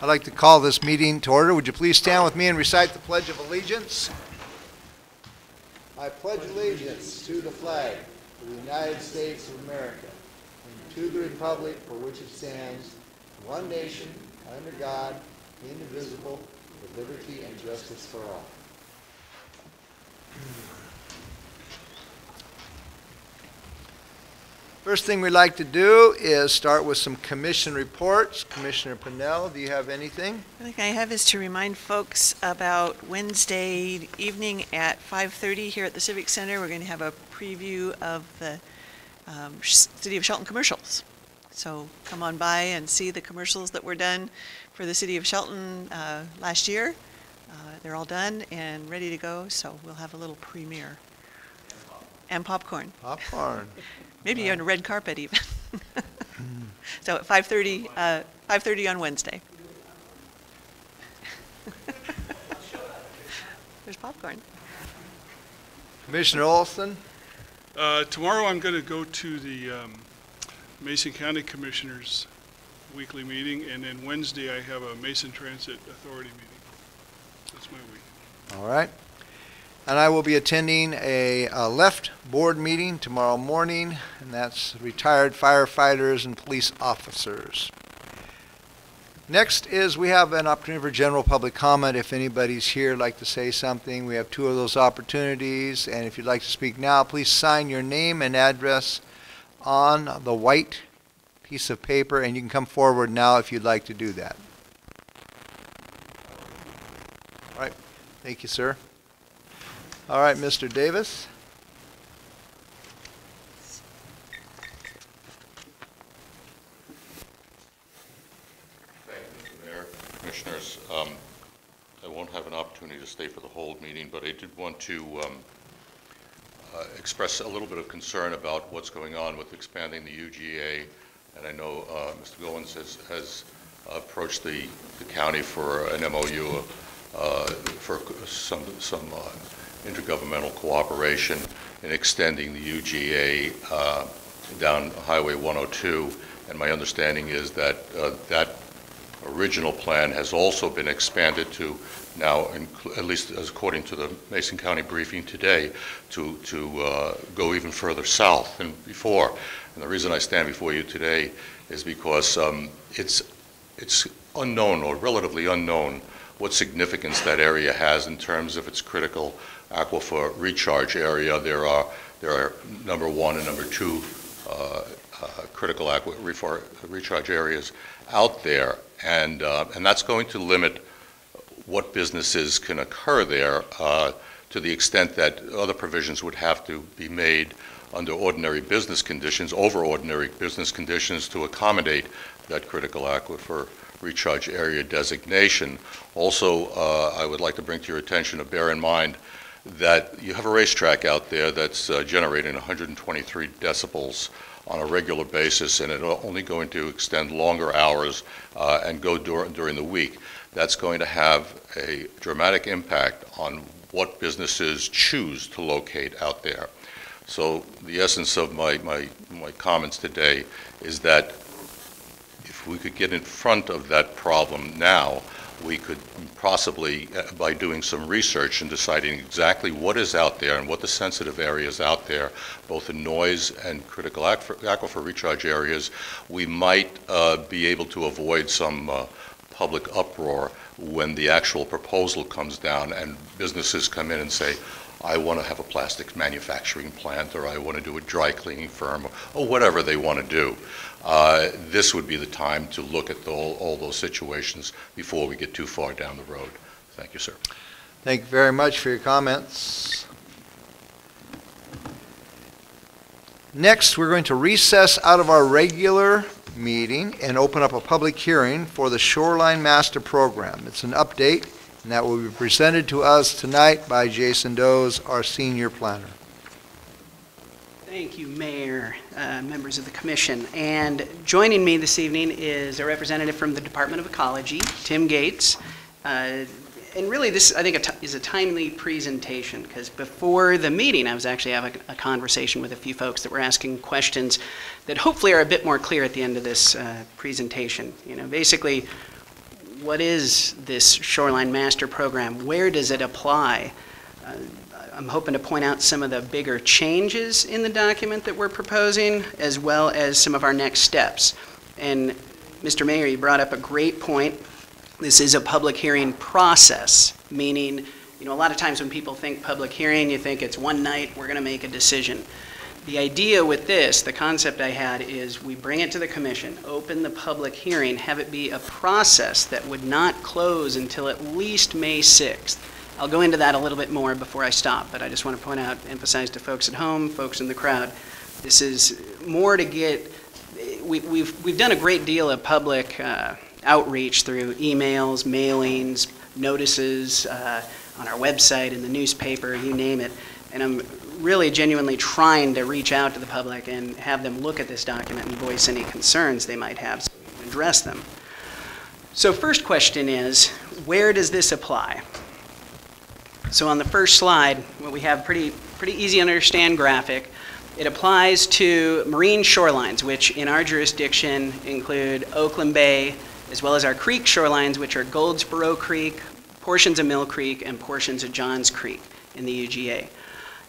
I'd like to call this meeting to order. Would you please stand with me and recite the Pledge of Allegiance? I pledge allegiance to the flag of the United States of America and to the republic for which it stands, one nation, under God, indivisible, with liberty and justice for all. First thing we'd like to do is start with some commission reports. Commissioner Pinnell, do you have anything? The only thing I have is to remind folks about Wednesday evening at 5:30 here at the Civic Center. We're going to have a preview of the City of Shelton commercials. So come on by and see the commercials that were done for the City of Shelton last year. They're all done and ready to go, so we'll have a little premiere. And popcorn. Popcorn. Maybe on a red carpet even. So at 5:30 on Wednesday. There's popcorn. Commissioner Olson? Tomorrow I'm going to go to the Mason County Commissioners weekly meeting, and then Wednesday I have a Mason Transit Authority meeting. That's my week. All right. And I will be attending a left board meeting tomorrow morning, and that's retired firefighters and police officers. Next is we have an opportunity for general public comment. If anybody's here would like to say something, we have 2 of those opportunities. And if you'd like to speak now, please sign your name and address on the white piece of paper, and you can come forward now if you'd like to do that. All right. Thank you, sir. All right, Mr. Davis. Thank you, Mr. Mayor. Commissioners, I won't have an opportunity to stay for the whole meeting, but I did want to express a little bit of concern about what's going on with expanding the UGA. And I know Mr. Goins has approached the county for an MOU for some intergovernmental cooperation in extending the UGA down Highway 102, and my understanding is that that original plan has also been expanded to now, at least as according to the Mason County briefing today, to go even further south than before. And the reason I stand before you today is because it's unknown, or relatively unknown, what significance that area has in terms of its critical aquifer recharge area. There are number 1 and number 2 critical aquifer recharge areas out there, and that's going to limit what businesses can occur there to the extent that other provisions would have to be made under ordinary business conditions, over ordinary business conditions, to accommodate that critical aquifer recharge area designation. Also, I would like to bring to your attention to bear in mind that you have a racetrack out there that's generating 123 decibels on a regular basis, and it's only going to extend longer hours and go during the week. That's going to have a dramatic impact on what businesses choose to locate out there. So the essence of my comments today is that if we could get in front of that problem now, we could possibly, by doing some research and deciding exactly what is out there and what the sensitive areas out there, both in noise and critical aquifer recharge areas, we might be able to avoid some public uproar when the actual proposal comes down and businesses come in and say, I want to have a plastics manufacturing plant, or I want to do a dry cleaning firm, or whatever they want to do. This would be the time to look at all those situations before we get too far down the road. Thank you, sir. Thank you very much for your comments. Next, we're going to recess out of our regular meeting and open up a public hearing for the Shoreline Master Program. It's an update, and that will be presented to us tonight by Jason Does, our senior planner. Thank you, Mayor, members of the Commission. And joining me this evening is a representative from the Department of Ecology, Tim Gates. And really this, I think, is a timely presentation, because before the meeting I was actually having a conversation with a few folks that were asking questions that hopefully are a bit more clear at the end of this presentation. You know, basically, what is this Shoreline Master Program? Where does it apply? I'm hoping to point out some of the bigger changes in the document that we're proposing, as well as some of our next steps. And Mr. Mayor, you brought up a great point. This is a public hearing process, meaning, a lot of times when people think public hearing, you think it's one night, we're going to make a decision. The idea with this, the concept I had, is we bring it to the commission, open the public hearing, have it be a process that would not close until at least May 6th. I'll go into that a little bit more before I stop, but I just want to point out, emphasize to folks at home, folks in the crowd, this is more to get, we've done a great deal of public outreach through emails, mailings, notices on our website, in the newspaper, you name it, and I'm really genuinely trying to reach out to the public and have them look at this document and voice any concerns they might have so we can address them. So first question is, where does this apply? So on the first slide, what we have pretty easy to understand graphic. It applies to marine shorelines, which in our jurisdiction include Oakland Bay, as well as our creek shorelines, which are Goldsboro Creek, portions of Mill Creek, and portions of Johns Creek in the UGA.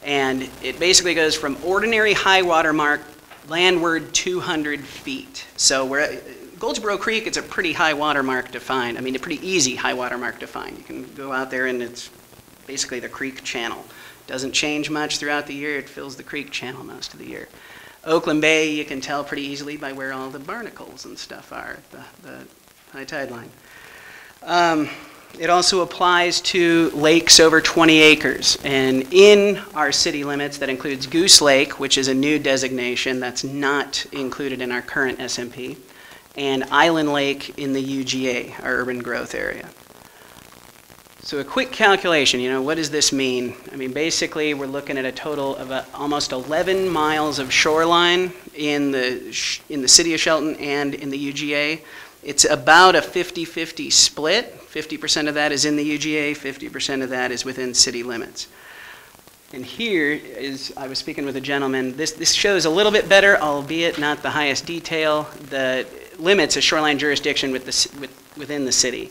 And it basically goes from ordinary high water mark landward 200 feet. So we're Goldsboro Creek, it's a pretty high water mark to find. I mean, a pretty easy high water mark to find. You can go out there and it's basically the creek channel. Doesn't change much throughout the year. It fills the creek channel most of the year. Oakland Bay, you can tell pretty easily by where all the barnacles and stuff are, the high tide line. It also applies to lakes over 20 acres. And in our city limits, that includes Goose Lake, which is a new designation that's not included in our current SMP, and Island Lake in the UGA, our urban growth area. So a quick calculation, what does this mean? I mean, basically, we're looking at a total of almost 11 miles of shoreline in the city of Shelton and in the UGA. It's about a 50-50 split. 50% of that is in the UGA, 50% of that is within city limits. And here is, I was speaking with a gentleman, this shows a little bit better, albeit not the highest detail, the limits of shoreline jurisdiction within the city.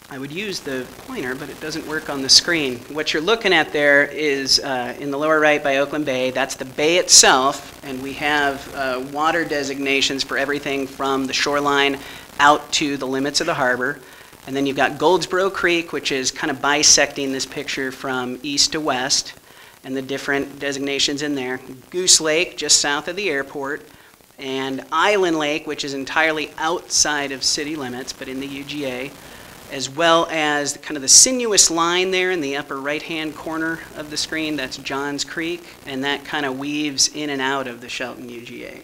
I would use the pointer, but it doesn't work on the screen. What you're looking at there is in the lower right by Oakland Bay. That's the bay itself, and we have water designations for everything from the shoreline out to the limits of the harbor. And then you've got Goldsboro Creek, which is kind of bisecting this picture from east to west, and the different designations in there. Goose Lake, just south of the airport, and Island Lake, which is entirely outside of city limits, but in the UGA, as well as kind of the sinuous line there in the upper right-hand corner of the screen. That's Johns Creek, and that kind of weaves in and out of the Shelton UGA.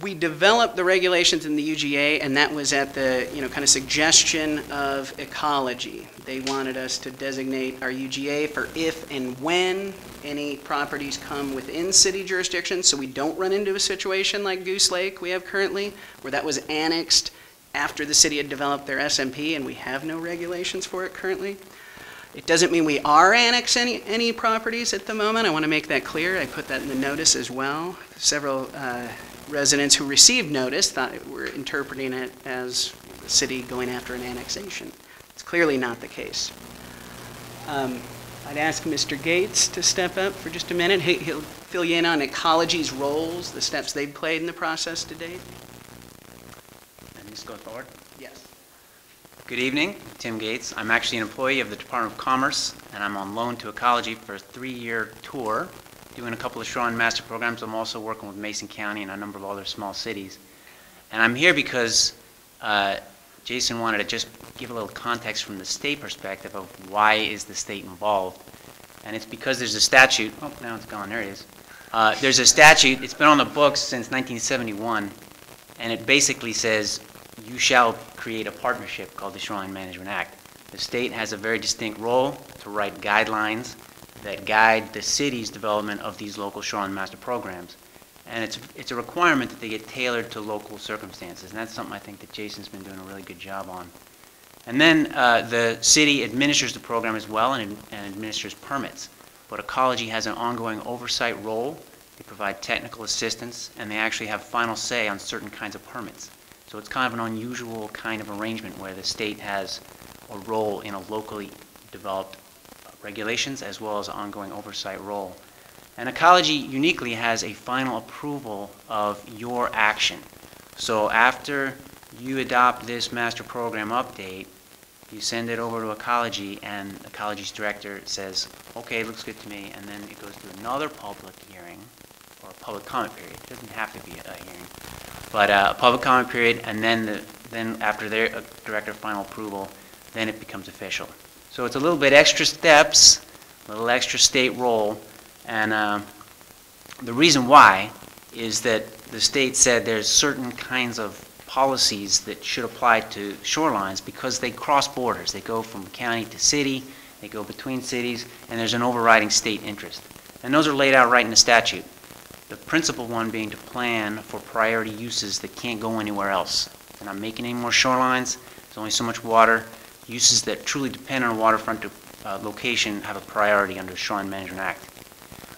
We developed the regulations in the UGA, and that was at the kind of suggestion of ecology. They wanted us to designate our UGA for if and when any properties come within city jurisdiction, so we don't run into a situation like Goose Lake we have currently, where that was annexed after the city had developed their SMP, and we have no regulations for it currently. It doesn't mean we are annexing any properties at the moment. I want to make that clear. I put that in the notice as well. Several residents who received notice thought we're interpreting it as the city going after an annexation. It's clearly not the case. I'd ask Mr. Gates to step up for just a minute. He'll fill you in on ecology's roles, the steps they've played in the process to date. And just go forward. Yes. Good evening, Tim Gates. I'm actually an employee of the Department of Commerce, and I'm on loan to Ecology for a 3-year tour, doing a couple of Shoreline Master programs. I'm also working with Mason County and a number of other small cities. And I'm here because Jason wanted to just give a little context from the state perspective of why is the state involved. And it's because there's a statute. Oh, now it's gone. There it is. There's a statute. It's been on the books since 1971, and it basically says you shall create a partnership called the Shoreline Management Act. The state has a very distinct role to write guidelines that guide the city's development of these local shoreline master programs. And it's a requirement that they get tailored to local circumstances, and that's something I think that Jason's been doing a really good job on. And then the city administers the program as well and administers permits. But Ecology has an ongoing oversight role they provide technical assistance, and they actually have final say on certain kinds of permits. So it's kind of an unusual kind of arrangement where the state has a role in a locally developed regulations as well as ongoing oversight role. And ecology uniquely has a final approval of your action. So after you adopt this master program update, you send it over to ecology, and ecology's director says, okay, looks good to me, and then it goes to another public hearing, or a public comment period. It doesn't have to be a hearing, but a public comment period, and then after their director final approval, then it becomes official. So it's a little bit extra steps, a little extra state role, and the reason why is that the state said there's certain kinds of policies that should apply to shorelines because they cross borders. They go from county to city, they go between cities, and there's an overriding state interest. And those are laid out right in the statute. The principal one being to plan for priority uses that can't go anywhere else. They're not making any more shorelines, there's only so much water. Uses that truly depend on a waterfront location have a priority under the Shoreline Management Act.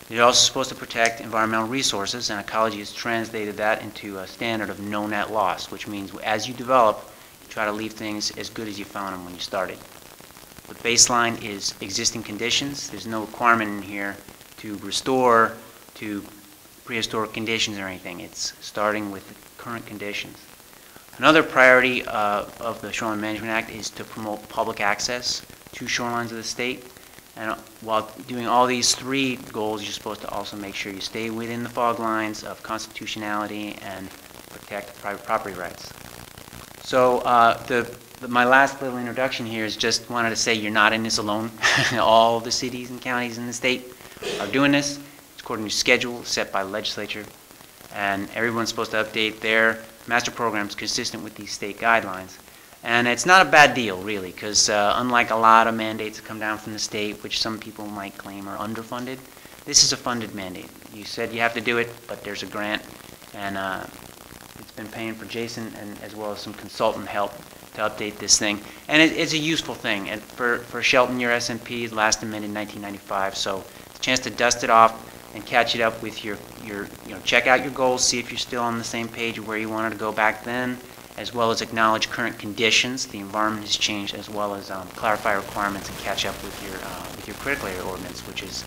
You're also supposed to protect environmental resources, and ecology has translated that into a standard of no net loss, which means as you develop, you try to leave things as good as you found them when you started. The baseline is existing conditions. There's no requirement in here to restore to prehistoric conditions or anything. It's starting with the current conditions. Another priority of the Shoreline Management Act is to promote public access to shorelines of the state. And while doing all these three goals, you're supposed to also make sure you stay within the fog lines of constitutionality and protect private property rights. So my last little introduction here is just wanted to say you're not in this alone. All the cities and counties in the state are doing this. It's according to schedule set by legislature. And everyone's supposed to update their master programs consistent with these state guidelines. And it's not a bad deal, really, because unlike a lot of mandates that come down from the state, which some people might claim are underfunded, this is a funded mandate. You said you have to do it, but there's a grant, and it's been paying for Jason and as well as some consultant help to update this thing. And it's a useful thing. And for Shelton, your SMP last amended in 1995, so it's a chance to dust it off and catch it up with your check out your goals, see if you're still on the same page of where you wanted to go back then, as well as acknowledge current conditions. The environment has changed, as well as clarify requirements and catch up with your critical area ordinance, which is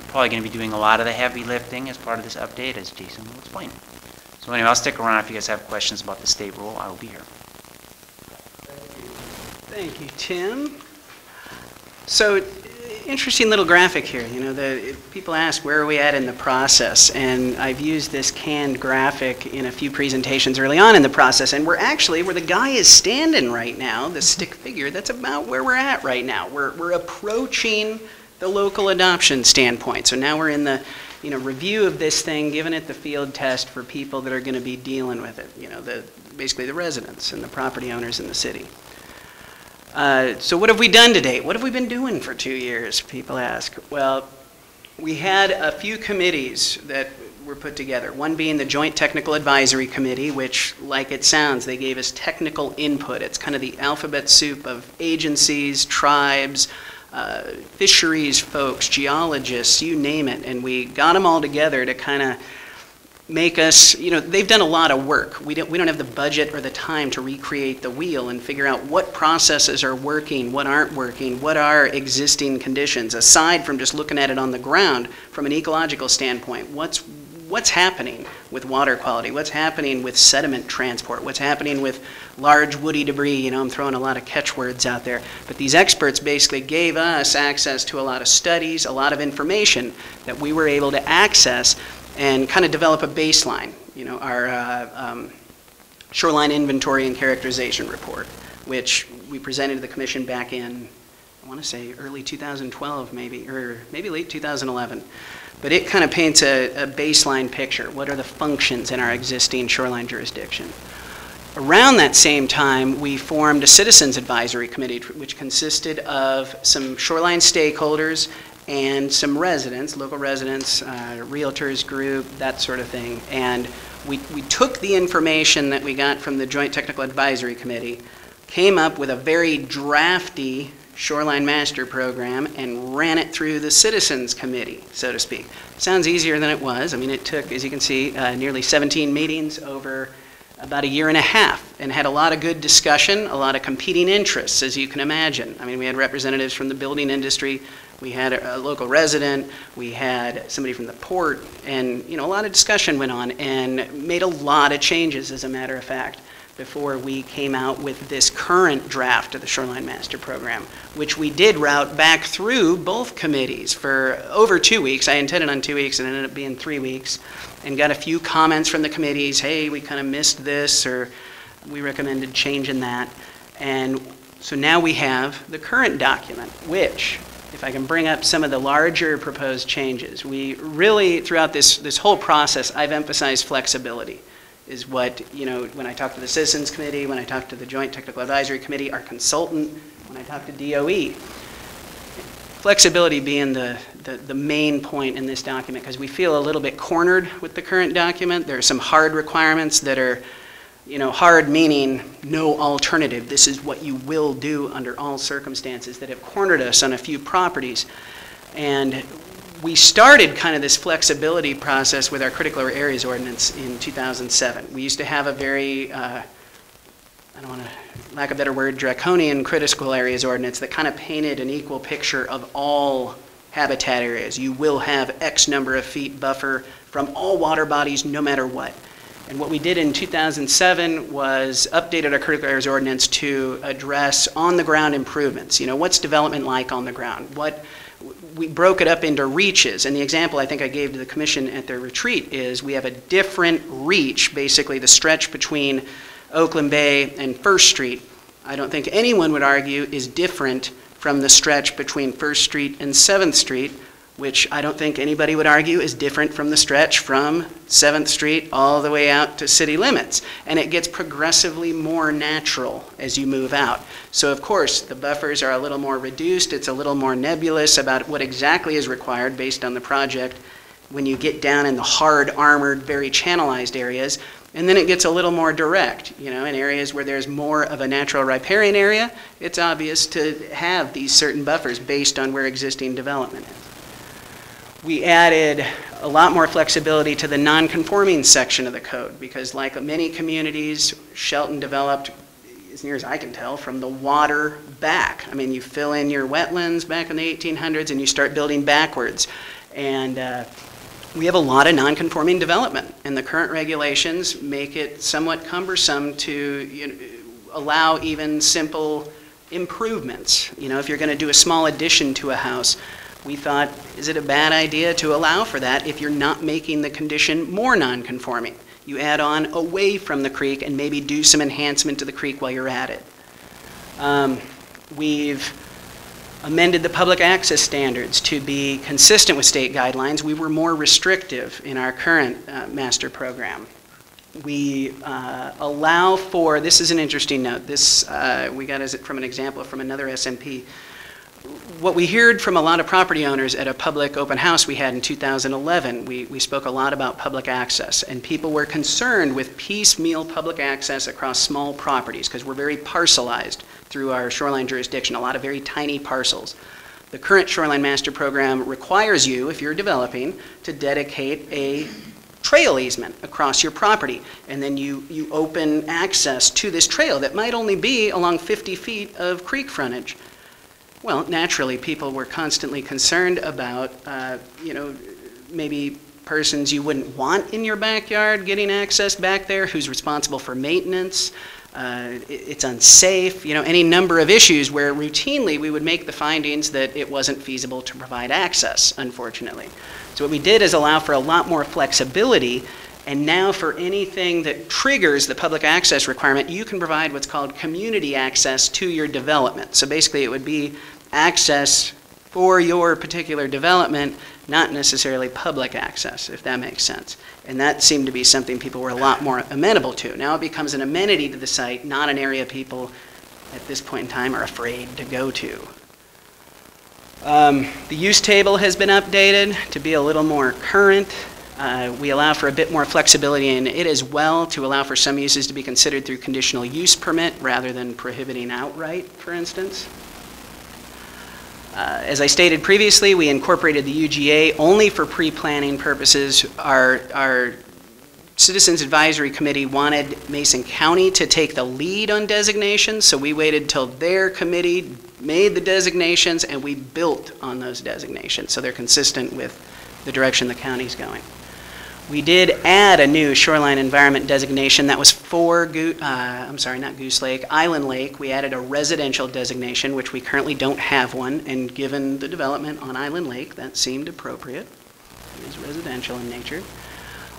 probably going to be doing a lot of the heavy lifting as part of this update, as Jason will explain. So anyway, I'll stick around if you guys have questions about the state rule. I will be here. Thank you, Tim. So, interesting little graphic here. You know, people ask where are we at in the process, and I've used this canned graphic in a few presentations early on in the process, and we're actually where the guy is standing right now, the stick figure. That's about where we're at right now. We're approaching the local adoption standpoint. So now we're in the review of this thing, giving it the field test for people that are going to be dealing with it. Basically the residents and the property owners in the city. So what have we done to date? What have we been doing for 2 years, people ask? Well, we had a few committees that were put together, one being the Joint Technical Advisory Committee, which, like it sounds, they gave us technical input. It's kind of the alphabet soup of agencies, tribes, fisheries folks, geologists, you name it, and we got them all together to kind of make us, they've done a lot of work. We don't have the budget or the time to recreate the wheel and figure out what processes are working, what aren't working, what are existing conditions, aside from just looking at it on the ground from an ecological standpoint. What's happening with water quality? What's happening with sediment transport? What's happening with large woody debris? I'm throwing a lot of catchwords out there. But these experts basically gave us access to a lot of studies, a lot of information that we were able to access and kind of develop a baseline, our shoreline inventory and characterization report, which we presented to the commission back in, I want to say early 2012 maybe, or maybe late 2011. But it kind of paints a baseline picture. What are the functions in our existing shoreline jurisdiction? Around that same time, we formed a citizens advisory committee, which consisted of some shoreline stakeholders and some residents, local residents, realtors group, that sort of thing. And we took the information that we got from the Joint Technical Advisory Committee, came up with a very drafty Shoreline Master Program and ran it through the Citizens Committee, so to speak. Sounds easier than it was. I mean, it took, as you can see, nearly 17 meetings over about a year and a half, and had a lot of good discussion, a lot of competing interests, as you can imagine. I mean, we had representatives from the building industry, we had a local resident, we had somebody from the port, and a lot of discussion went on and made a lot of changes, as a matter of fact, before we came out with this current draft of the Shoreline Master Program, which we did route back through both committees for over 2 weeks. I intended on 2 weeks and it ended up being 3 weeks, and got a few comments from the committees. Hey, we kind of missed this, or we recommended changing that. And so now we have the current document, which, if I can bring up some of the larger proposed changes, we really, throughout this whole process, I've emphasized flexibility. Is what, when I talk to the Citizens Committee, when I talk to the Joint Technical Advisory Committee, our consultant, when I talk to DOE. Flexibility being the main point in this document, because we feel a little bit cornered with the current document. There are some hard requirements that are, hard meaning no alternative. This is what you will do under all circumstances, that have cornered us on a few properties. And we started kind of this flexibility process with our critical areas ordinance in 2007. We used to have a very, I don't want to, lack of a better word, draconian critical areas ordinance that kind of painted an equal picture of all habitat areas. You will have X number of feet buffer from all water bodies no matter what. And what we did in 2007 was updated our critical areas ordinance to address on-the-ground improvements. What's development like on the ground? We broke it up into reaches, and the example I think I gave to the commission at their retreat is we have a different reach, basically the stretch between Oakland Bay and First Street. I don't think anyone would argue is different from the stretch between First Street and 7th Street, which I don't think anybody would argue is different from the stretch from 7th Street all the way out to city limits. And it gets progressively more natural as you move out. So of course, the buffers are a little more reduced. It's a little more nebulous about what exactly is required based on the project when you get down in the hard, armored, very channelized areas. And then it gets a little more direct. In areas where there's more of a natural riparian area, it's obvious to have these certain buffers based on where existing development is. We added a lot more flexibility to the non-conforming section of the code because, like many communities, Shelton developed, as near as I can tell, from the water back. I mean, you fill in your wetlands back in the 1800s and you start building backwards. And we have a lot of non-conforming development, and the current regulations make it somewhat cumbersome to allow even simple improvements. If you're going to do a small addition to a house, we thought, is it a bad idea to allow for that if you're not making the condition more non-conforming? You add on away from the creek and maybe do some enhancement to the creek while you're at it. We've amended the public access standards to be consistent with state guidelines. We were more restrictive in our current master program. We allow for, this is an interesting note, this we got as from an example from another SMP. What we heard from a lot of property owners at a public open house we had in 2011, we spoke a lot about public access, and people were concerned with piecemeal public access across small properties because we're very parcelized through our shoreline jurisdiction, a lot of very tiny parcels. The current Shoreline Master Program requires you, if you're developing, to dedicate a trail easement across your property, and then you open access to this trail that might only be along 50 feet of creek frontage. Well, naturally, people were constantly concerned about, maybe persons you wouldn't want in your backyard getting access back there, who's responsible for maintenance, it's unsafe, any number of issues where routinely we would make the findings that it wasn't feasible to provide access, unfortunately. So what we did is allow for a lot more flexibility, and now for anything that triggers the public access requirement, you can provide what's called community access to your development. So basically it would be access for your particular development, not necessarily public access, if that makes sense. And that seemed to be something people were a lot more amenable to. Now it becomes an amenity to the site, not an area people at this point in time are afraid to go to. The use table has been updated to be a little more current. We allow for a bit more flexibility in it as well to allow for some uses to be considered through conditional use permit rather than prohibiting outright, for instance. As I stated previously, we incorporated the UGA only for pre-planning purposes. Our Citizens Advisory Committee wanted Mason County to take the lead on designations, so we waited till their committee made the designations and we built on those designations, so they're consistent with the direction the county's going. We did add a new shoreline environment designation that was for, not Goose Lake, Island Lake. We added a residential designation, which we currently don't have one, and given the development on Island Lake, that seemed appropriate. It is residential in nature.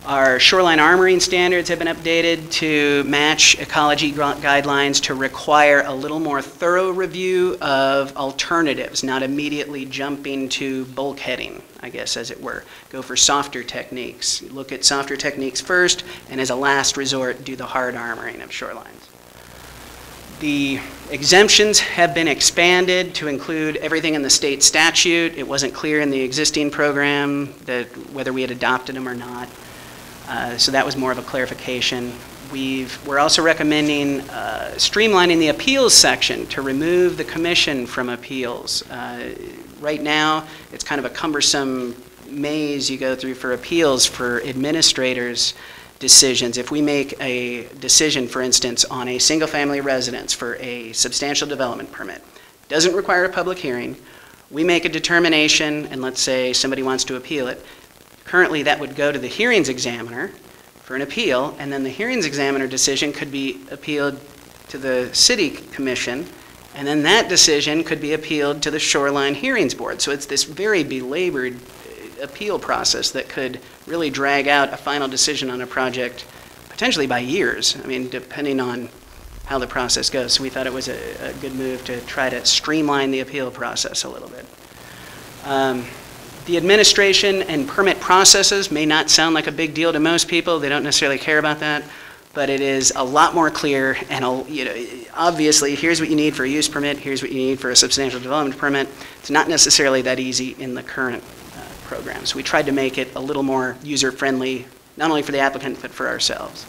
Our shoreline armoring standards have been updated to match ecology guidelines to require a little more thorough review of alternatives, not immediately jumping to bulkheading, I guess, as it were. Go for softer techniques. Look at softer techniques first, and as a last resort, do the hard armoring of shorelines. The exemptions have been expanded to include everything in the state statute. It wasn't clear in the existing program that whether we had adopted them or not. So that was more of a clarification. We're also recommending streamlining the appeals section to remove the commission from appeals. Right now, it's kind of a cumbersome maze you go through for appeals for administrators' decisions. If we make a decision, for instance, on a single-family residence for a substantial development permit, doesn't require a public hearing, we make a determination, and let's say somebody wants to appeal it. Currently, that would go to the hearings examiner for an appeal, and then the hearings examiner decision could be appealed to the city commission, and then that decision could be appealed to the Shoreline Hearings Board. So it's this very belabored appeal process that could really drag out a final decision on a project potentially by years, I mean, depending on how the process goes. So we thought it was a good move to try to streamline the appeal process a little bit. The administration and permit processes may not sound like a big deal to most people. They don't necessarily care about that, but it is a lot more clear, and obviously, here's what you need for a use permit, here's what you need for a substantial development permit. It's not necessarily that easy in the current program. So we tried to make it a little more user-friendly, not only for the applicant, but for ourselves.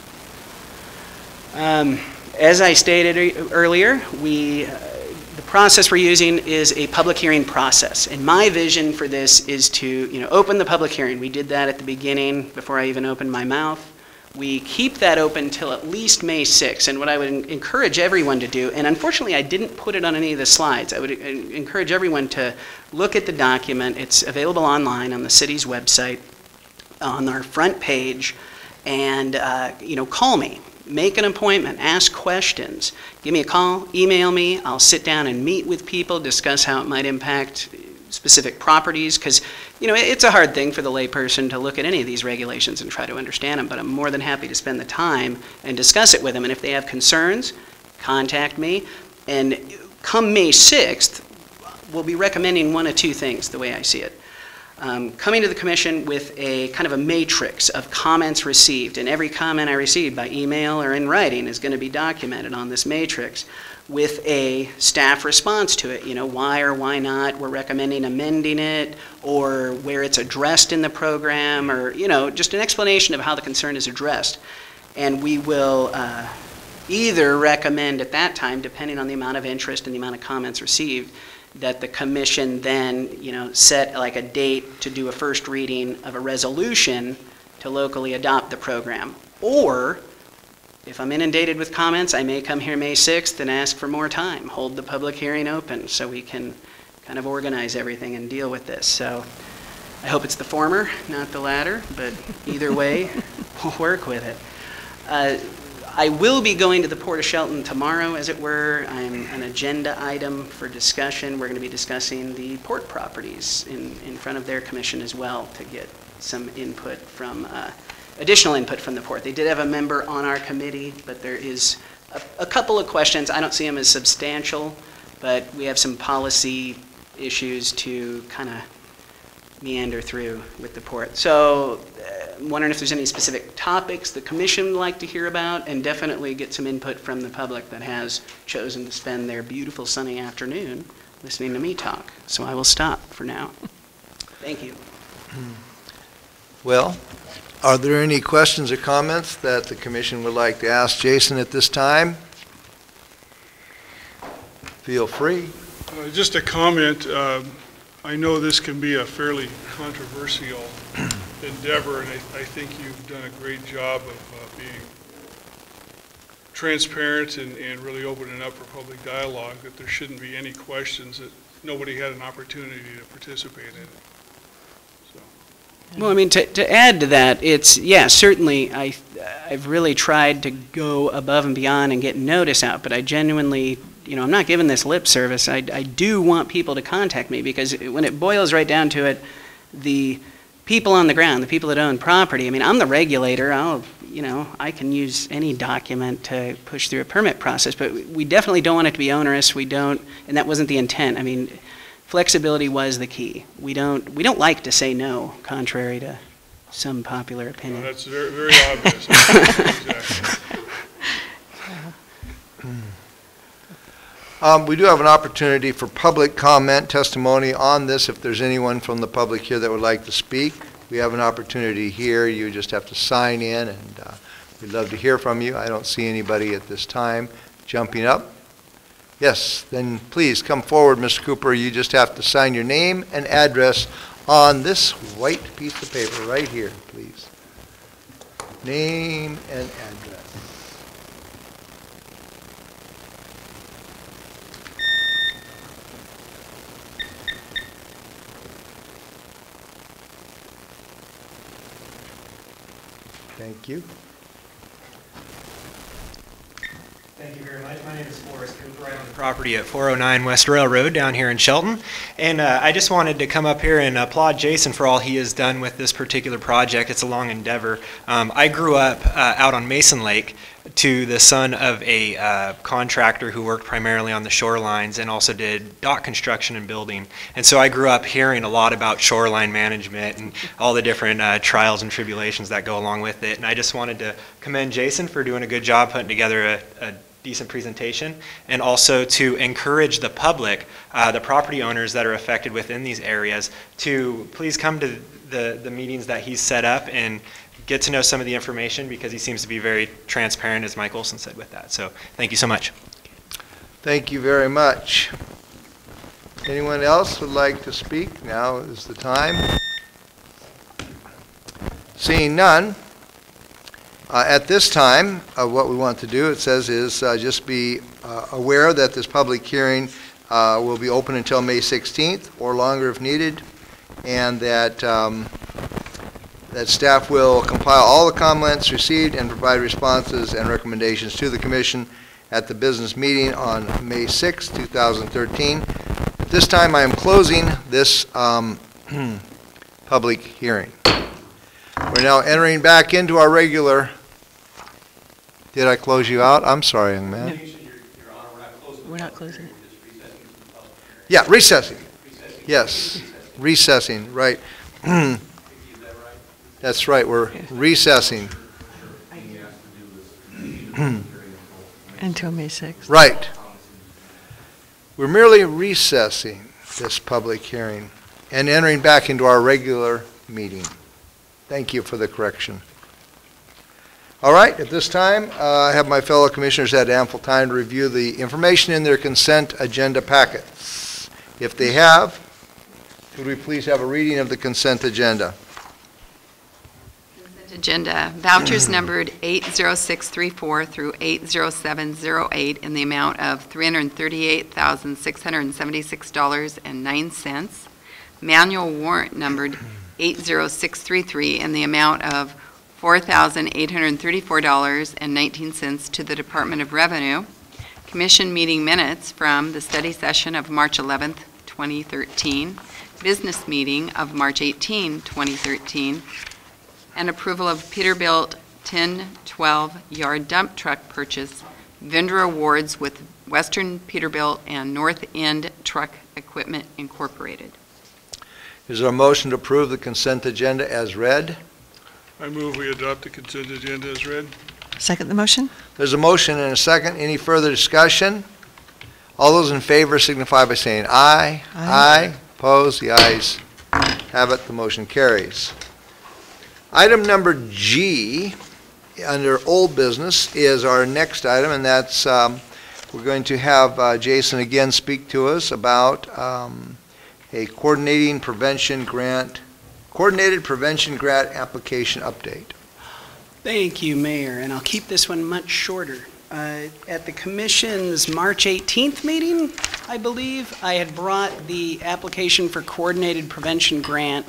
As I stated earlier, the process we're using is a public hearing process. And my vision for this is to open the public hearing. We did that at the beginning before I even opened my mouth. We keep that open till at least May 6th. And what I would encourage everyone to do, and unfortunately I didn't put it on any of the slides, I would encourage everyone to look at the document. It's available online on the city's website, on our front page, and call me. Make an appointment, ask questions. Give me a call, email me. I'll sit down and meet with people, discuss how it might impact specific properties, because it's a hard thing for the layperson to look at any of these regulations and try to understand them, but I'm more than happy to spend the time and discuss it with them. And if they have concerns, contact me. And come May 6th, we'll be recommending one of two things, the way I see it. Coming to the commission with a kind of a matrix of comments received, and every comment I receive by email or in writing is going to be documented on this matrix with a staff response to it. Why or why not we're recommending amending it, or where it's addressed in the program, or just an explanation of how the concern is addressed. And we will either recommend at that time, depending on the amount of interest and the amount of comments received, that the commission then, set like a date to do a first reading of a resolution to locally adopt the program. Or, if I'm inundated with comments, I may come here May 6th and ask for more time, hold the public hearing open so we can kind of organize everything and deal with this. So I hope it's the former, not the latter, but either way, we'll work with it. I will be going to the Port of Shelton tomorrow, as it were. I'm an agenda item for discussion. We're going to be discussing the port properties in front of their commission as well to get some input from, additional input from the port. They did have a member on our committee, but there is a couple of questions. I don't see them as substantial, but we have some policy issues to kind of meander through with the port. So I'm wondering if there's any specific topics the commission would like to hear about, and definitely get some input from the public that has chosen to spend their beautiful sunny afternoon listening to me talk. So I will stop for now. Thank you. Well, are there any questions or comments that the commission would like to ask Jason at this time? Feel free. Just a comment. I know this can be a fairly controversial endeavor, and I think you've done a great job of being transparent and really opening up for public dialogue, that there shouldn't be any questions, that nobody had an opportunity to participate in it. So. Well, I mean, to add to that, it's, yeah, certainly I've really tried to go above and beyond and get notice out, but I genuinely, you know, I'm not giving this lip service. I do want people to contact me, because when it boils right down to it, the people on the ground, the people that own property, I mean, I'm the regulator. I can use any document to push through a permit process, but we definitely don't want it to be onerous. We don't, and that wasn't the intent. I mean, flexibility was the key. We don't like to say no, contrary to some popular opinion. Well, that's very, very obvious. Exactly. We do have an opportunity for public comment, testimony on this. If there's anyone from the public here that would like to speak, we have an opportunity here. You just have to sign in, and we'd love to hear from you. I don't see anybody at this time jumping up. Yes, then please come forward, Mr. Cooper. You just have to sign your name and address on this white piece of paper right here, please. Name and address. Thank you. Thank you very much. My name is Forrest Cooper. I own the property at 409 West Railroad down here in Shelton. And I just wanted to come up here and applaud Jason for all he has done with this particular project. It's a long endeavor. I grew up out on Mason Lake, to the son of a contractor who worked primarily on the shorelines and also did dock construction and building. And so I grew up hearing a lot about shoreline management and all the different trials and tribulations that go along with it. And I just wanted to commend Jason for doing a good job putting together a decent presentation, and also to encourage the public, the property owners that are affected within these areas, to please come to the meetings that he's set up and get to know some of the information, because he seems to be very transparent, as Mike Olson said with that. So thank you so much. Thank you very much. Anyone else would like to speak? Now is the time. Seeing none, at this time, what we want to do, it says, is just be aware that this public hearing will be open until May 16th or longer if needed, and that that staff will compile all the comments received and provide responses and recommendations to the Commission at the business meeting on May 6, 2013. At this time, I am closing this public hearing. We're now entering back into our regular. Did I close you out? I'm sorry, young man. We're not closing it. Yeah, recessing. Yes, recessing, right. That's right, we're recessing. Until May 6th. Right. We're merely recessing this public hearing and entering back into our regular meeting. Thank you for the correction. All right, at this time, I have my fellow commissioners had ample time to review the information in their consent agenda packets. If they have, could we please have a reading of the consent agenda? Agenda. Vouchers numbered 80634 through 80708 in the amount of $338,676.09. Manual warrant numbered 80633 in the amount of $4,834.19 to the Department of Revenue. Commission meeting minutes from the study session of March 11th, 2013. Business meeting of March 18, 2013. And approval of Peterbilt 1012 yard dump truck purchase, vendor awards with Western Peterbilt and North End Truck Equipment Incorporated. Is there a motion to approve the consent agenda as read? I move we adopt the consent agenda as read. Second the motion? There's a motion and a second. Any further discussion? All those in favor signify by saying aye. Aye. Opposed? The ayes have it. The motion carries. Item number G under old business is our next item, and that's we're going to have Jason again speak to us about a coordinated prevention grant application update. Thank you, Mayor, and I'll keep this one much shorter. At the Commission's March 18th meeting, I believe, I had brought the application for coordinated prevention grant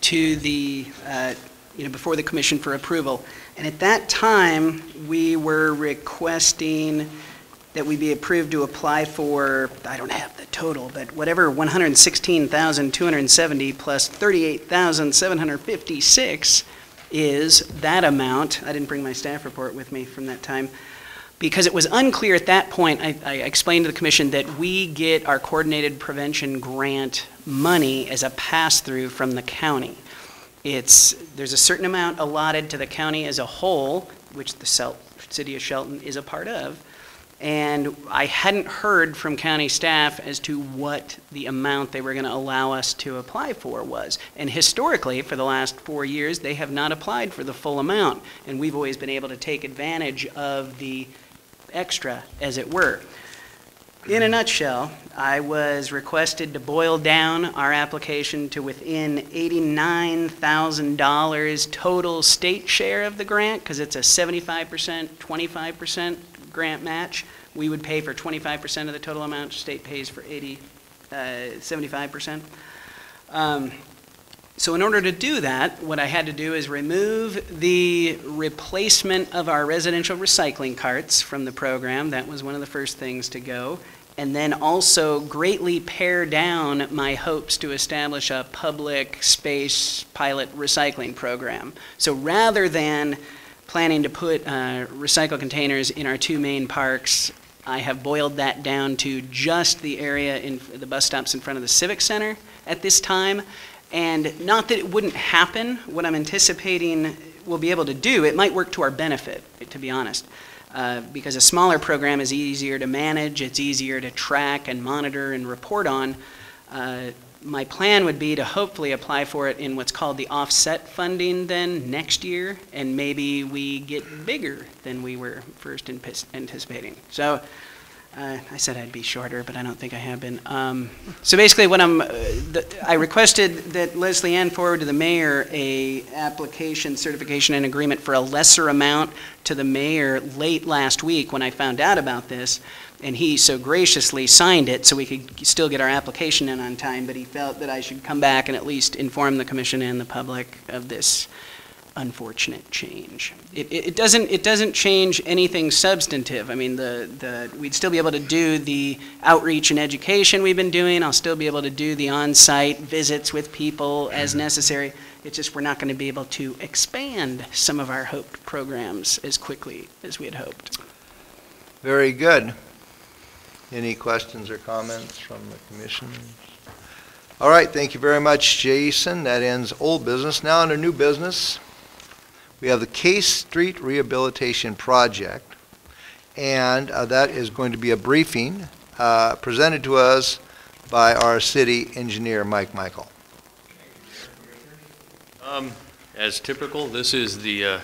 to the, before the Commission for approval. And at that time, we were requesting that we be approved to apply for, I don't have the total, but whatever, $116,270 plus $38,756 is that amount. I didn't bring my staff report with me from that time. Because it was unclear at that point, I explained to the Commission that we get our coordinated prevention grant money as a pass-through from the county. There's a certain amount allotted to the county as a whole, which the city of Shelton is a part of, and I hadn't heard from county staff as to what the amount they were going to allow us to apply for was. And historically, for the last 4 years, they have not applied for the full amount, and we've always been able to take advantage of the extra, as it were. In a nutshell, I was requested to boil down our application to within $89,000 total state share of the grant, because it's a 75%, 25% grant match. We would pay for 25% of the total amount. State pays for 75%. So in order to do that, what I had to do is remove the replacement of our residential recycling carts from the program. That was one of the first things to go. And then also greatly pare down my hopes to establish a public space pilot recycling program. So rather than planning to put recycle containers in our 2 main parks, I have boiled that down to just the area in the bus stops in front of the Civic Center at this time. And not that it wouldn't happen. What I'm anticipating we'll be able to do, it might work to our benefit, to be honest. Because a smaller program is easier to manage, it's easier to track and monitor and report on. My plan would be to hopefully apply for it in what's called the offset funding then next year, and maybe we get bigger than we were first anticipating. So I said I'd be shorter, but I don't think I have been. So basically what I requested that Leslie Ann forward to the mayor a application, certification, and agreement for a lesser amount to the mayor late last week when I found out about this, and he so graciously signed it so we could still get our application in on time, but he felt that I should come back and at least inform the commission and the public of this unfortunate change. It doesn't change anything substantive. I mean, we'd still be able to do the outreach and education we've been doing. I'll still be able to do the on-site visits with people as necessary. It's just we're not going to be able to expand some of our hoped programs as quickly as we had hoped. Very good. Any questions or comments from the commission? All right, thank you very much, Jason. That ends old business. Now under new business, we have the Case Street Rehabilitation Project, and that is going to be a briefing presented to us by our city engineer, Mike Michael. As typical, this is the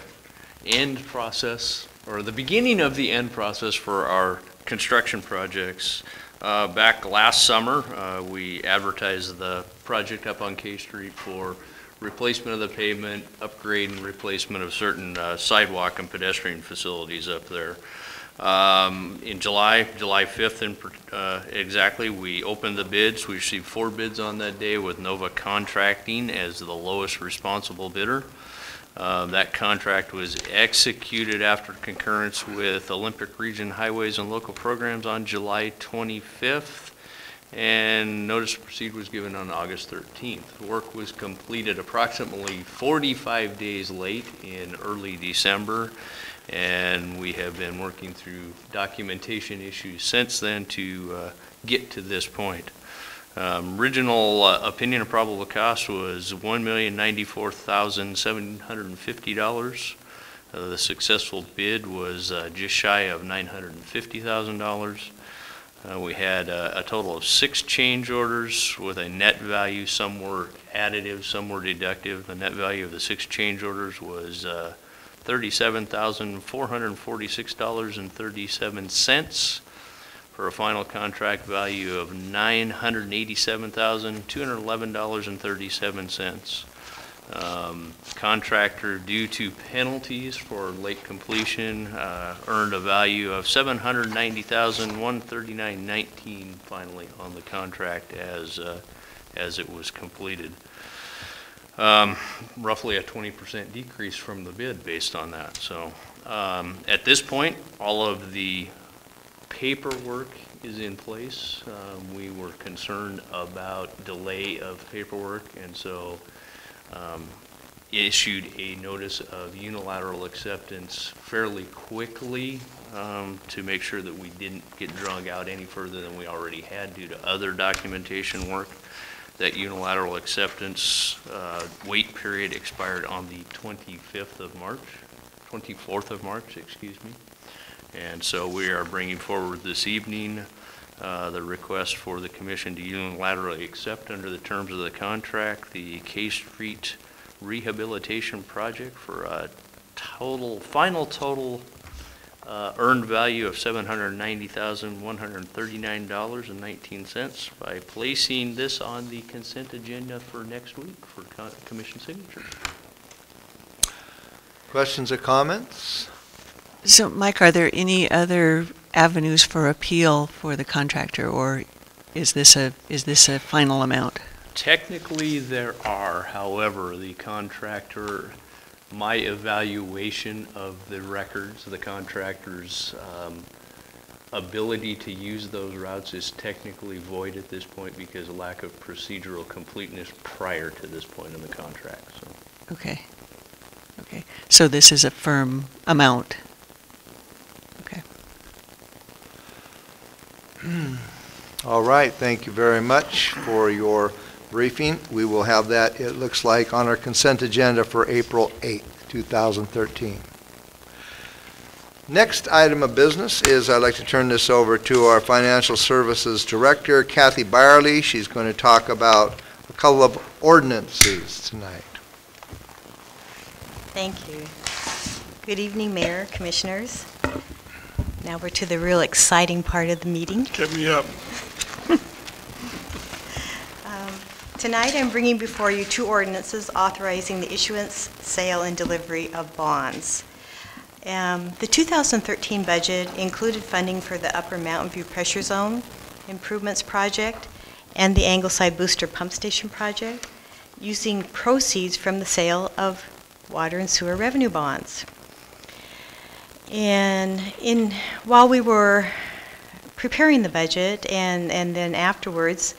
end process, or the beginning of the end process for our construction projects. Back last summer, we advertised the project up on K Street for replacement of the pavement, upgrade and replacement of certain sidewalk and pedestrian facilities up there. In July 5th exactly, we opened the bids. We received 4 bids on that day with Nova Contracting as the lowest responsible bidder. That contract was executed after concurrence with Olympic Region Highways and Local Programs on July 25th, and notice to proceed was given on August 13th. Work was completed approximately 45 days late in early December, and we have been working through documentation issues since then to get to this point. Original opinion of probable cost was $1,094,750. The successful bid was just shy of $950,000. We had a total of 6 change orders with a net value. Some were additive, some were deductive. The net value of the 6 change orders was $37,446.37. for a final contract value of $987,211.37. Contractor, due to penalties for late completion, earned a value of $790,139.19 finally on the contract as it was completed. Roughly a 20% decrease from the bid based on that. So at this point, all of the paperwork is in place. We were concerned about delay of paperwork, and so issued a notice of unilateral acceptance fairly quickly to make sure that we didn't get drug out any further than we already had due to other documentation work. That unilateral acceptance wait period expired on the 24th of March, excuse me. And so we are bringing forward this evening the request for the commission to unilaterally accept under the terms of the contract the K Street rehabilitation project for a final total earned value of $790,139.19 by placing this on the consent agenda for next week for commission signature. Questions or comments? So, Mike, are there any other avenues for appeal for the contractor, or is this a final amount? Technically, there are. However, the contractor, my evaluation of the records, the contractor's ability to use those routes is technically void at this point because of lack of procedural completeness prior to this point in the contract. So. Okay. Okay. So this is a firm amount. Okay. All right, thank you very much for your briefing. We will have that, it looks like, on our consent agenda for April 8th, 2013. Next item of business is I'd like to turn this over to our Financial Services Director, Kathy Byerly. She's going to talk about a couple of ordinances tonight. Thank you. Good evening, Mayor, Commissioners. Now we're to the real exciting part of the meeting. Get me up. Tonight I'm bringing before you two ordinances authorizing the issuance, sale, and delivery of bonds. The 2013 budget included funding for the Upper Mountain View Pressure Zone Improvements Project and the Angleside Booster Pump Station Project using proceeds from the sale of water and sewer revenue bonds. And while we were preparing the budget and then afterwards,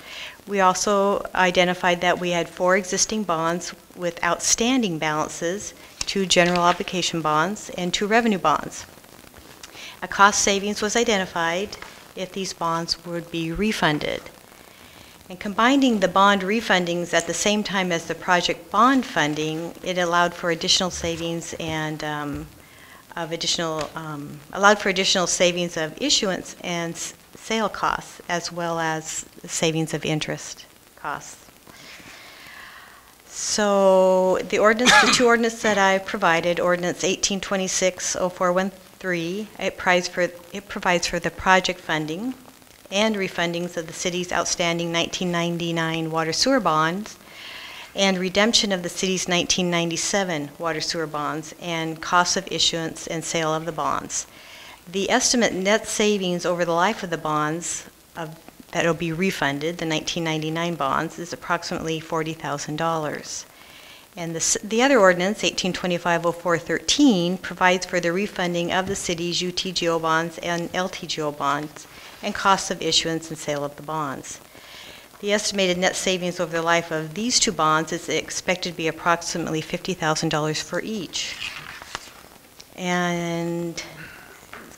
we also identified that we had 4 existing bonds with outstanding balances, 2 general obligation bonds and 2 revenue bonds. A cost savings was identified if these bonds would be refunded. And combining the bond refundings at the same time as the project bond funding, it allowed for additional savings and allowed for additional savings of issuance and sale costs, as well as savings of interest costs. So the two ordinances that I provided, Ordinance 1826-0413, it provides for the project funding and refundings of the city's outstanding 1999 water sewer bonds and redemption of the city's 1997 water sewer bonds and costs of issuance and sale of the bonds. The estimate net savings over the life of the bonds that will be refunded, the 1999 bonds, is approximately $40,000. And the other ordinance, 1825-0413, provides for the refunding of the city's UTGO bonds and LTGO bonds and costs of issuance and sale of the bonds. The estimated net savings over the life of these 2 bonds is expected to be approximately $50,000 for each. And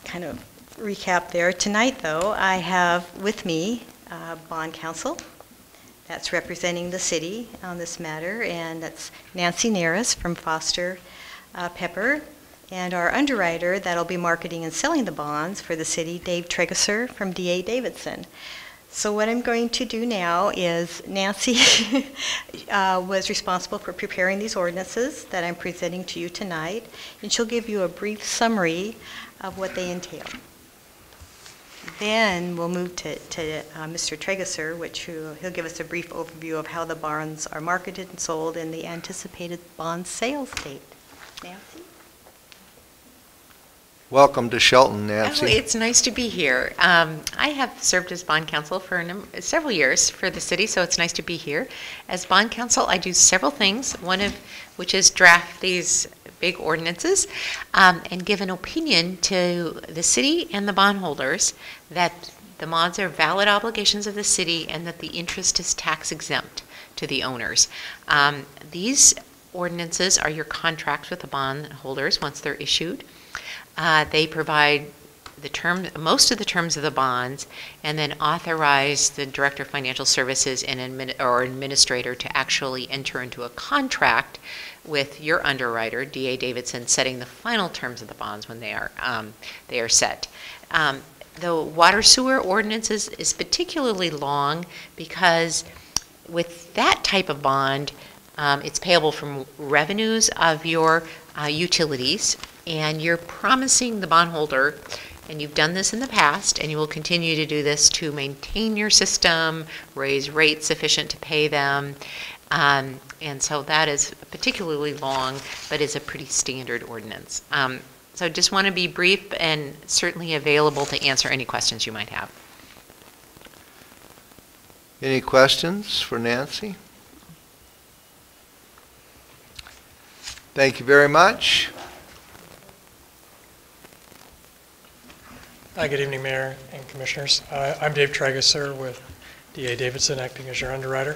kind of recap there. Tonight, though, I have with me bond counsel that's representing the city on this matter, and that's Nancy Naris from Foster Pepper, and our underwriter that'll be marketing and selling the bonds for the city, Dave Tregesser from D.A. Davidson. So what I'm going to do now is Nancy was responsible for preparing these ordinances that I'm presenting to you tonight, and she'll give you a brief summary of what they entail. Then we'll move to Mr. Tregesser, he'll give us a brief overview of how the bonds are marketed and sold and the anticipated bond sales date. Nancy? Welcome to Shelton, Oh, Nancy. it's nice to be here. I have served as bond counsel for several years for the city, so it's nice to be here. As bond counsel, I do several things, one of which is draft these big ordinances and give an opinion to the city and the bondholders that the bonds are valid obligations of the city and that the interest is tax exempt to the owners. These ordinances are your contracts with the bondholders once they're issued. They provide most of the terms of the bonds, and then authorize the Director of Financial Services and or administrator to actually enter into a contract with your underwriter, D.A. Davidson, setting the final terms of the bonds when they are set. The water sewer ordinance is particularly long because with that type of bond, it's payable from revenues of your utilities, and you're promising the bondholder, and you've done this in the past, and you will continue to do this to maintain your system, raise rates sufficient to pay them, and so that is particularly long, but is a pretty standard ordinance. So just want to be brief and certainly available to answer any questions you might have. Any questions for Nancy? Thank you very much. Hi, good evening, Mayor and Commissioners. I'm Dave Tregesser with D.A. Davidson, acting as your underwriter.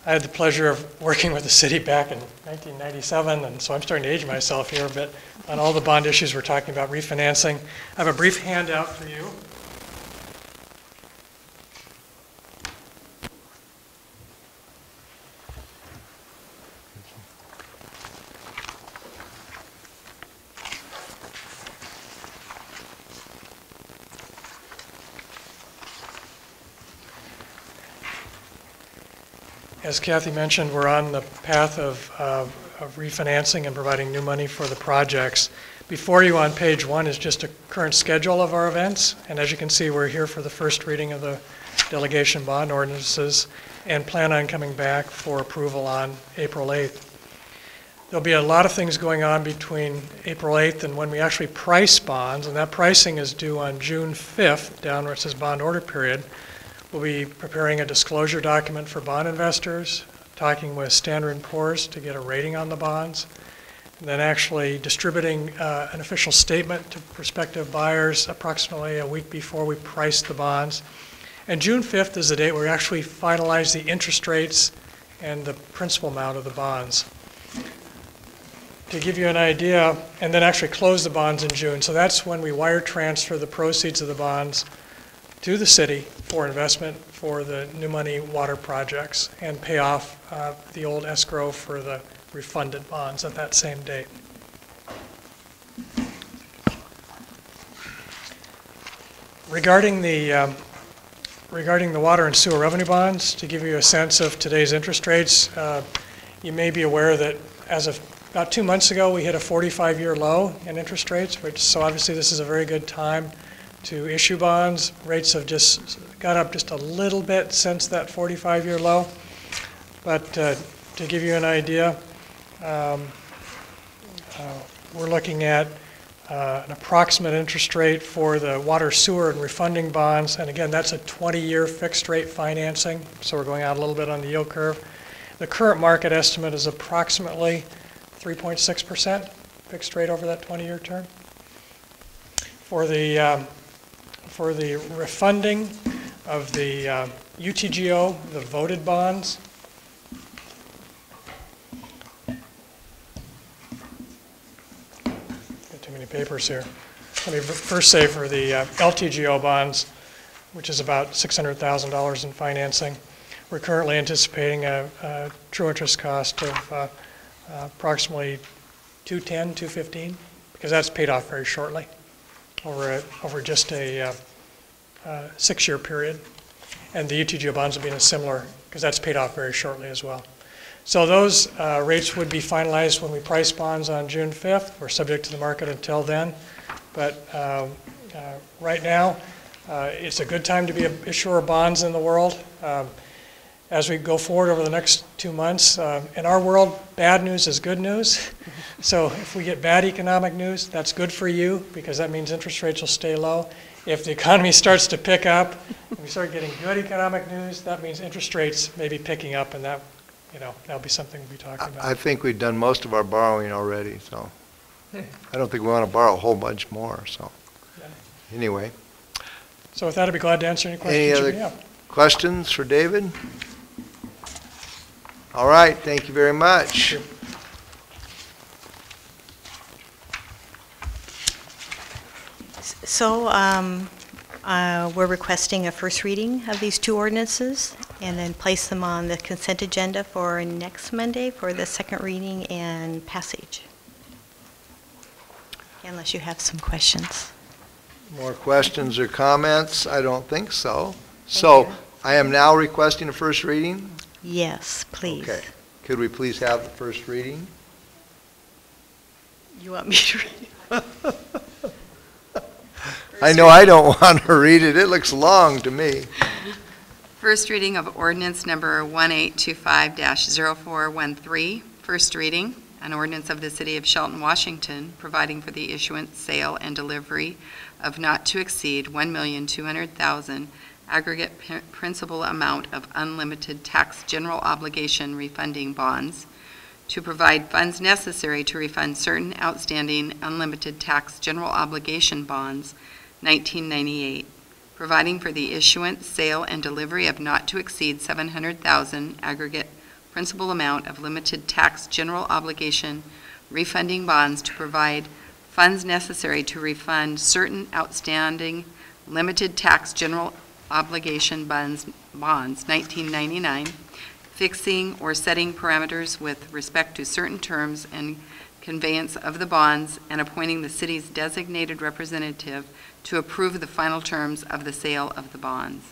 I had the pleasure of working with the city back in 1997, and so I'm starting to age myself here a bit on all the bond issues we're talking about refinancing. I have a brief handout for you. As Kathy mentioned, we're on the path of refinancing and providing new money for the projects. Before you on page 1 is just a current schedule of our events, and as you can see, we're here for the first reading of the delegation bond ordinances and plan on coming back for approval on April 8th. There'll be a lot of things going on between April 8th and when we actually price bonds, and that pricing is due on June 5th, down where it says bond order period. We'll be preparing a disclosure document for bond investors, talking with Standard & Poor's to get a rating on the bonds, and then actually distributing an official statement to prospective buyers approximately a week before we price the bonds. And June 5th is the date where we actually finalize the interest rates and the principal amount of the bonds. To give you an idea, and then actually close the bonds in June. So that's when we wire transfer the proceeds of the bonds to the city for investment for the new money water projects and pay off the old escrow for the refunded bonds at that same date. Regarding the water and sewer revenue bonds, to give you a sense of today's interest rates, you may be aware that as of about 2 months ago, we hit a 45-year low in interest rates, so obviously this is a very good time to issue bonds. Rates have just got up just a little bit since that 45-year low. But to give you an idea, we're looking at an approximate interest rate for the water, sewer, and refunding bonds. And again, that's a 20-year fixed rate financing, so we're going out a little bit on the yield curve. The current market estimate is approximately 3.6% fixed rate over that 20-year term. For the refunding of the UTGO, the voted bonds, got too many papers here. Let me first say for the LTGO bonds, which is about $600,000 in financing, we're currently anticipating a true interest cost of approximately $210, $215, because that's paid off very shortly over just a 6-year period. And the UTGO bonds will be in a similar, because that's paid off very shortly as well. So those rates would be finalized when we price bonds on June 5th. We're subject to the market until then. But right now, It's a good time to be an issuer of bonds in the world. As we go forward over the next 2 months, in our world, bad news is good news. So if we get bad economic news, that's good for you because that means interest rates will stay low. If the economy starts to pick up and we start getting good economic news, that means interest rates may be picking up, and that, that'll be something we'll be talking about. I think we've done most of our borrowing already, so I don't think we want to borrow a whole bunch more, so anyway. So with that, I'd be glad to answer any questions Any you other may have. questions for David? All right, thank you very much. So we're requesting a first reading of these two ordinances and then place them on the consent agenda for next Monday for the second reading and passage. Unless you have some questions. More questions or comments? I don't think so. So I am now requesting a first reading. Yes, please. Okay. Could we please have the first reading? You want me to read it? I know I don't want to read it. It looks long to me. First reading of ordinance number 1825-0413. First reading, an ordinance of the City of Shelton, Washington, providing for the issuance, sale, and delivery of not to exceed $1,200,000 aggregate principal amount of unlimited tax general obligation refunding bonds, to provide funds necessary to refund certain outstanding unlimited tax general obligation bonds, 1998, providing for the issuance, sale, and delivery of not to exceed $700,000 aggregate principal amount of limited tax general obligation refunding bonds, to provide funds necessary to refund certain outstanding limited tax general obligation bonds, 1999, fixing or setting parameters with respect to certain terms and conveyance of the bonds, and appointing the city's designated representative to approve the final terms of the sale of the bonds.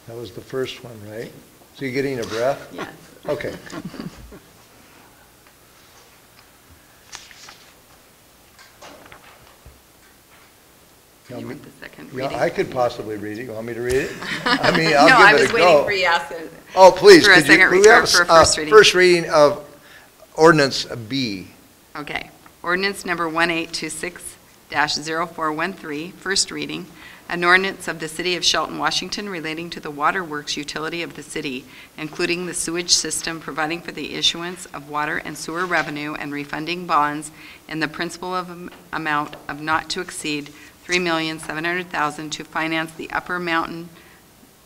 That was the first one, right? So you're getting a breath? Yes. Okay. You want the second Yeah, reading? I could possibly read it. You want me to read it? I mean, I'll No, I give was it a waiting go. for you to ask it. Oh, please, For a could you, second we read, have for a first reading. first reading of ordinance B. Okay. Ordinance number 1826-0413, first reading. An ordinance of the City of Shelton, Washington relating to the waterworks utility of the city, including the sewage system, providing for the issuance of water and sewer revenue and refunding bonds in the principal of amount of not to exceed $3,700,000 to finance the Upper Mountain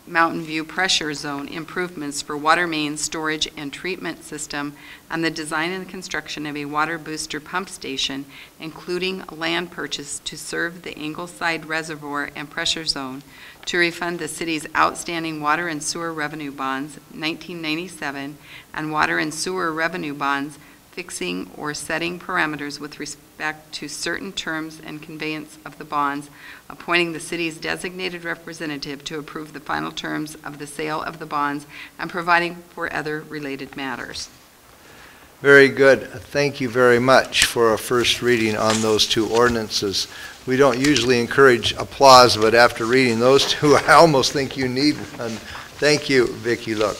View Pressure Zone improvements for water main storage and treatment system, and the design and construction of a water booster pump station, including land purchase to serve the Ingleside Reservoir and Pressure Zone, to refund the city's outstanding water and sewer revenue bonds, 1997, and water and sewer revenue bonds, fixing or setting parameters with respect to certain terms and conveyance of the bonds, appointing the city's designated representative to approve the final terms of the sale of the bonds, and providing for other related matters. Very good. Thank you very much for a first reading on those two ordinances. We don't usually encourage applause, but after reading those two, I almost think you need one. Thank you, Vicki. Look.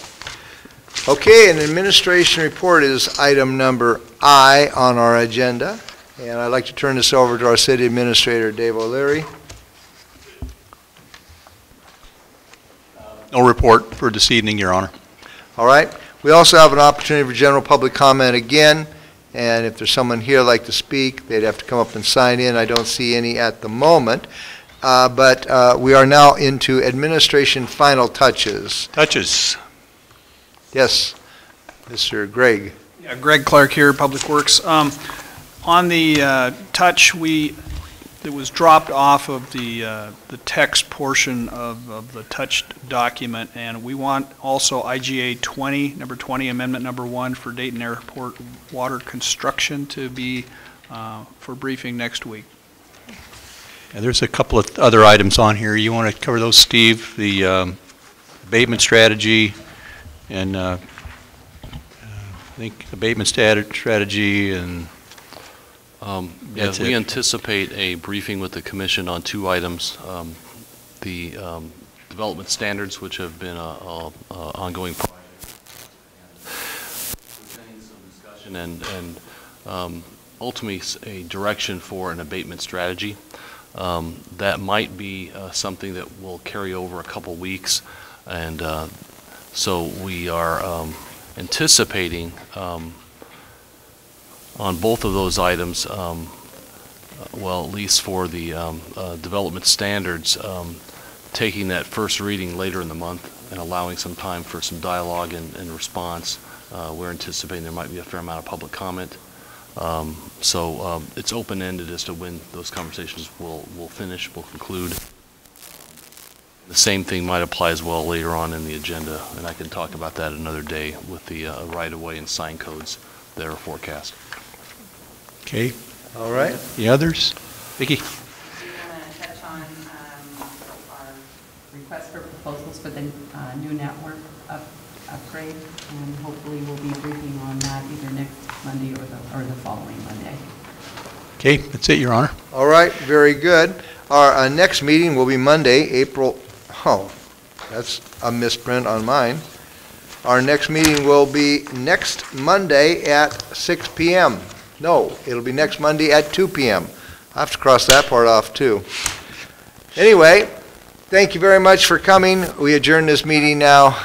Okay, an administration report is item number I on our agenda, and I'd like to turn this over to our city administrator, Dave O'Leary. No report for this evening, Your Honor. All right. We also have an opportunity for general public comment again, and if there's someone here who'd like to speak, they'd have to come up and sign in. I don't see any at the moment, but we are now into administration final touches. Touches. Yes, Mr. Greg. Yeah, Greg Clark here, Public Works. On the touch, it was dropped off of the text portion of the touched document, and we want also IGA 20, number 20, amendment number 1 for Dayton Airport water construction to be for briefing next week. Yeah, there's a couple of other items on here. You want to cover those, Steve? The abatement strategy, and I think abatement strategy, and That's we it. anticipate a briefing with the commission on two items. The development standards, which have been a ongoing project, presenting some discussion and ultimately a direction for an abatement strategy. That might be something that will carry over a couple weeks, and so we are anticipating on both of those items, well, at least for the development standards, taking that first reading later in the month and allowing some time for some dialogue and response. We're anticipating there might be a fair amount of public comment. So it's open-ended as to when those conversations will conclude. The same thing might apply as well later on in the agenda, and I can talk about that another day with the right-of-way and sign codes that are forecast. Okay. All right. The others? Vicki? Do you want to touch on our request for proposals for the new network upgrade? And hopefully we'll be briefing on that either next Monday or the following Monday. Okay, that's it, Your Honor. All right, very good. Our next meeting will be Monday, April, that's a misprint on mine. Our next meeting will be next Monday at 6 p.m. No, it'll be next Monday at 2 p.m. I have to cross that part off too. Anyway, thank you very much for coming. We adjourn this meeting now